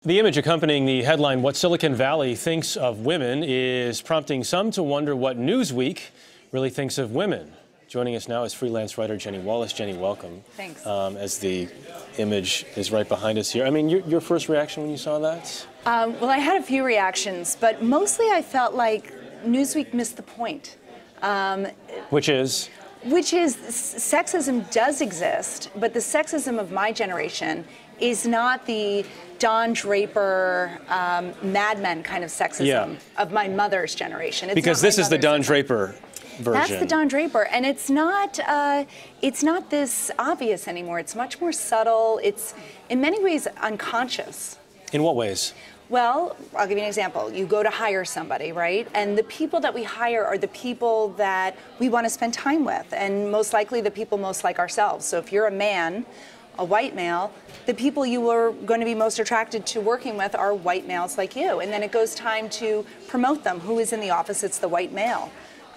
The image accompanying the headline, "What Silicon Valley Thinks of Women," is prompting some to wonder what Newsweek really thinks of women. Joining us now is freelance writer Jennie Wallace. Jennie, welcome. Thanks. As the image is right behind us here. I mean, your first reaction when you saw that? Well, I had a few reactions, but mostly I felt like Newsweek missed the point. Which is? Which is sexism does exist, but the sexism of my generation is not the Don Draper, Mad Men kind of sexism of my mother's generation. It's because this is the Don Draper version. That's the Don Draper, and it's not this obvious anymore. It's much more subtle. It's in many ways unconscious. In what ways? Well, I'll give you an example. You go to hire somebody, right? And the people that we hire are the people that we want to spend time with, and most likely the people most like ourselves. So if you're a man, a white male, the people you are going to be most attracted to working with are white males like you. And then it goes time to promote them. Who is in the office? It's the white male.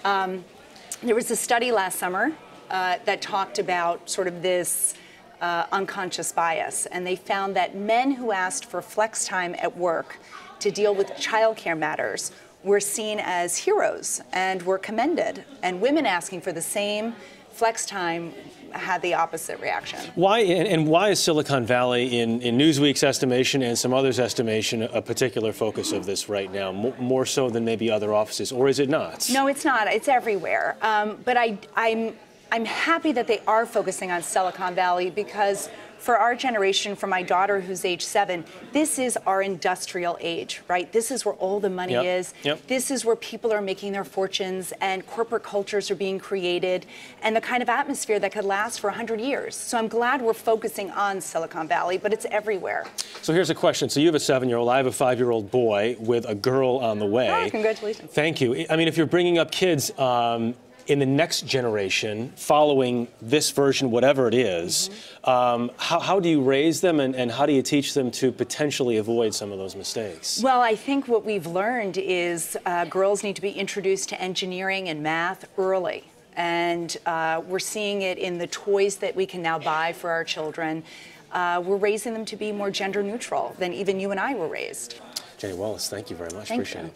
There was a study last summer that talked about sort of this unconscious bias, and they found that men who asked for flex time at work to deal with childcare matters were seen as heroes and were commended, and women asking for the same flex time had the opposite reaction. Why, and why is Silicon Valley, in Newsweek's estimation and some others' estimation, a particular focus of this right now, more so than maybe other offices, or is it not? No, it's not. It's everywhere. But I'm happy that they are focusing on Silicon Valley, because for our generation, for my daughter who's age 7, this is our industrial age, right? This is where all the money is. This is where people are making their fortunes and corporate cultures are being created, and the kind of atmosphere that could last for 100 years. So I'm glad we're focusing on Silicon Valley, but it's everywhere. So here's a question. So you have a 7-year-old, I have a 5-year-old boy with a girl on the way. Oh, congratulations. Thank you. I mean, if you're bringing up kids in the next generation, following this version, whatever it is, how do you raise them, and how do you teach them to potentially avoid some of those mistakes? Well, I think what we've learned is girls need to be introduced to engineering and math early. And we're seeing it in the toys that we can now buy for our children. We're raising them to be more gender neutral than even you and I were raised. Jennie Wallace, thank you very much. Thank Appreciate you. it.